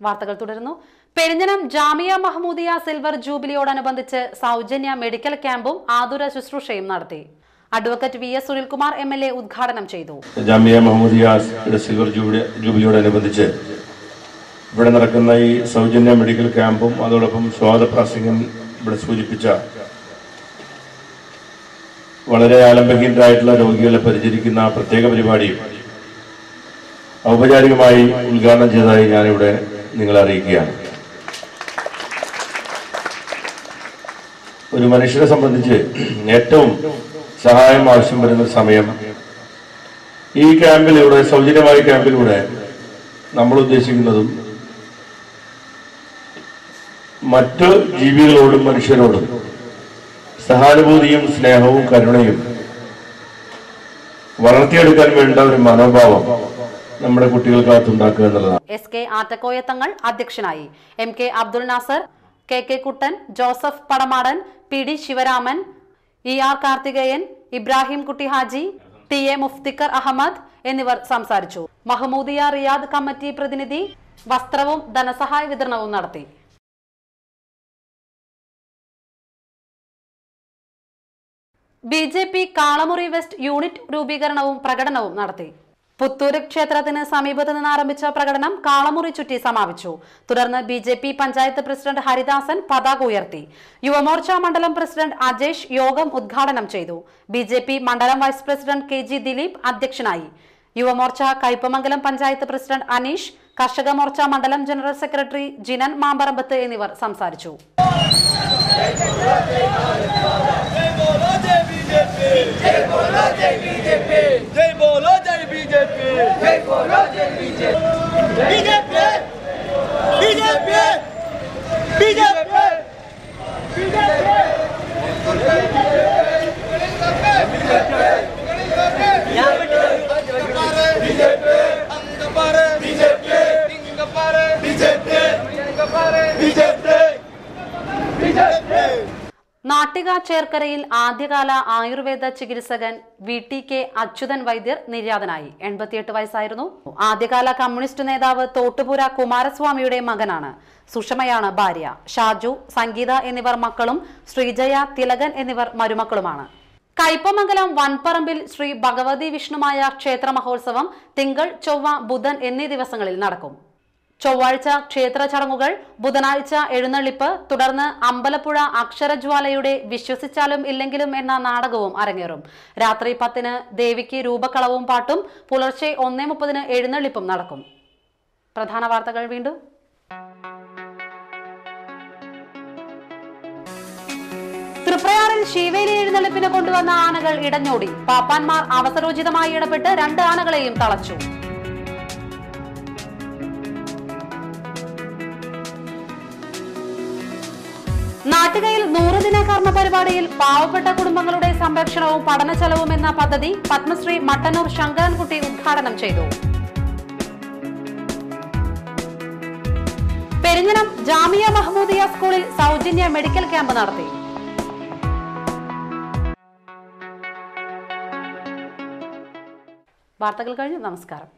വാർത്തകൾ തുടരുന്നു. പെരിഞ്ഞനം ജാമിയ മഹ്മൂദിയ സിൽവർ ജൂബിലിയോടനുബന്ധിച്ച് സൗജന്യ മെഡിക്കൽ ക്യാമ്പും ആതുര ശുശ്രൂഷയും നടത്തി. Advocate VS. സുനിൽകുമാർ എം.എൽ.എ. ഉദ്ഘാടനം ചെയ്തു. ജാമിയ മഹ്മൂദിയ സിൽവർ ജൂബിലിയോടനുബന്ധിച്ച് ഇവിടെ നടക്കുന്ന ഈ സൗജന്യ മെഡിക്കൽ ക്യാമ്പും അതോടൊപ്പം സ്വാഗത പ്രാസംഗം ഇവിടെ സൂചിപ്പിച്ച വളരെ ആലംബഹീനരായിട്ടുള്ള രോഗികളെ പരിചരിക്കുന്ന പ്രത്യേക പരിപാടിയും ഔപചാരികമായി ഉദ്ഘാടനം ചെയ്തതായി ഞാനിവിടെ നിങ്ങളെ അറിയിക്കുകയാണ്. ഒരു മനുഷ്യനെ സംബന്ധിച്ച് ഏറ്റവും സഹായം ആവശ്യം വരുന്ന സമയം ഈ ക്യാമ്പിലൂടെ, സൗജന്യമായ ക്യാമ്പിലൂടെ നമ്മൾ ഉദ്ദേശിക്കുന്നതും മറ്റു ജീവികളോടും മനുഷ്യരോടും സഹാനുഭൂതിയും സ്നേഹവും കരുണയും വളർത്തിയെടുക്കാൻ വേണ്ട ഒരു മനോഭാവം നമ്മുടെ കുട്ടികൾക്കകത്തുണ്ടാക്കുക എന്നുള്ളതാണ്. എസ്.കെ. ആറ്റക്കോയ തങ്ങൾ അധ്യക്ഷനായി. എം.കെ. അബ്ദുൽ നാസർ, കെ.കെ. കുട്ടൻ, Joseph Padamadan, P D. Sivaraman, ER. Karthikeyan, Ibrahim Kutty Haji, ടി.എ. Mufthikkar Ahmed എന്നിവർ സംസാരിച്ചു. മഹ്മൂദിയ റിയാദ് കമ്മിറ്റി പ്രതിനിധി വസ്ത്രവും ധനസഹായ വിതരണവും നടത്തി. ബി.ജെ.പി. കാളമുറി വെസ്റ്റ് യൂണിറ്റ് രൂപീകരണവും പ്രകടനവും നടത്തി. പുത്തൂര് ക്ഷേത്രത്തിന് സമീപത്ത് നിന്ന് ആരംഭിച്ച പ്രകടനം കാളമുറി ചുറ്റി സമാപിച്ചു. തുടർന്ന് ബി.ജെ.പി. പഞ്ചായത്ത് പ്രസിഡന്റ് ഹരിദാസൻ പതാക ഉയർത്തി. യുവമോർച്ച മണ്ഡലം പ്രസിഡന്റ് അജേഷ് യോഗം ഉദ്ഘാടനം ചെയ്തു. ബി.ജെ.പി. മണ്ഡലം വൈസ് പ്രസിഡന്റ് കെ.ജി. ദിലീപ് അധ്യക്ഷനായി. യുവമോർച്ച കയ്പമംഗലം പഞ്ചായത്ത് പ്രസിഡന്റ് അനീഷ്, കർഷക മോർച്ച മണ്ഡലം ജനറൽ സെക്രട്ടറി ജിനൻ മാമ്പറമ്പത്ത് എന്നിവർ സംസാരിച്ചു. നാട്ടിക ചേർക്കരയിൽ ആദ്യകാല ആയുർവേദ ചികിത്സകൻ വി.ടി.കെ. അച്യുതൻ വൈദ്യർ നിര്യാതനായി. 88 വയസ്സായിരുന്നു. ആദ്യകാല കമ്മ്യൂണിസ്റ്റ് നേതാവ് തോട്ടുപുര കുമാരസ്വാമിയുടെ മകനാണ്. സുഷമയാണ് ഭാര്യ. ഷാജു, സംഗീത എന്നിവർ മക്കളും ശ്രീജയ, തിലകൻ എന്നിവർ മരുമക്കളുമാണ്. കയ്പമംഗലം വൻപറമ്പിൽ ശ്രീ ഭഗവതി വിഷ്ണുമായ ക്ഷേത്ര മഹോത്സവം തിങ്കൾ, ചൊവ്വ, ബുധൻ എന്നീ ദിവസങ്ങളിൽ നടക്കും. ചൊവ്വാഴ്ച ക്ഷേത്ര ചടങ്ങുകൾ, ബുധനാഴ്ച എഴുന്നള്ളിപ്പ്, തുടർന്ന് അമ്പലപ്പുഴ അക്ഷരജ്വാലയുടെ വിശ്വസിച്ചാലും ഇല്ലെങ്കിലും എന്ന നാടകവും അരങ്ങേറും. രാത്രി 10-ന് ദേവിക്ക് രൂപക്കളവും പാട്ടും, പുലർച്ചെ 1:30-ന് എഴുന്നള്ളിപ്പും നടക്കും. പ്രധാന വാർത്തകൾ വീണ്ടും. തൃപ്രയാറിൽ ശീവേലി എഴുന്നള്ളിപ്പിന് കൊണ്ടുവന്ന ആനകൾ ഇടഞ്ഞോടി. പാപ്പാന്മാർ അവസരോചിതമായി ഇടപെട്ട് 2 ആനകളെയും തളച്ചു. നാട്ടികയിൽ 100 ദിന കർമ്മ പരിപാടിയിൽ പാവപ്പെട്ട കുടുംബങ്ങളുടെ സംരക്ഷണവും പഠന ചെലവും എന്ന പദ്ധതി പത്മശ്രീ മട്ടന്നൂർ ശങ്കരൻകുട്ടി ഉദ്ഘാടനം ചെയ്തു. പെരിഞ്ഞനം ജാമിയ മഹ്മൂദിയ സ്കൂളിൽ സൗജന്യ മെഡിക്കൽ ക്യാമ്പ് നടത്തി. വാർത്തകൾ കഴിഞ്ഞു. നമസ്കാരം.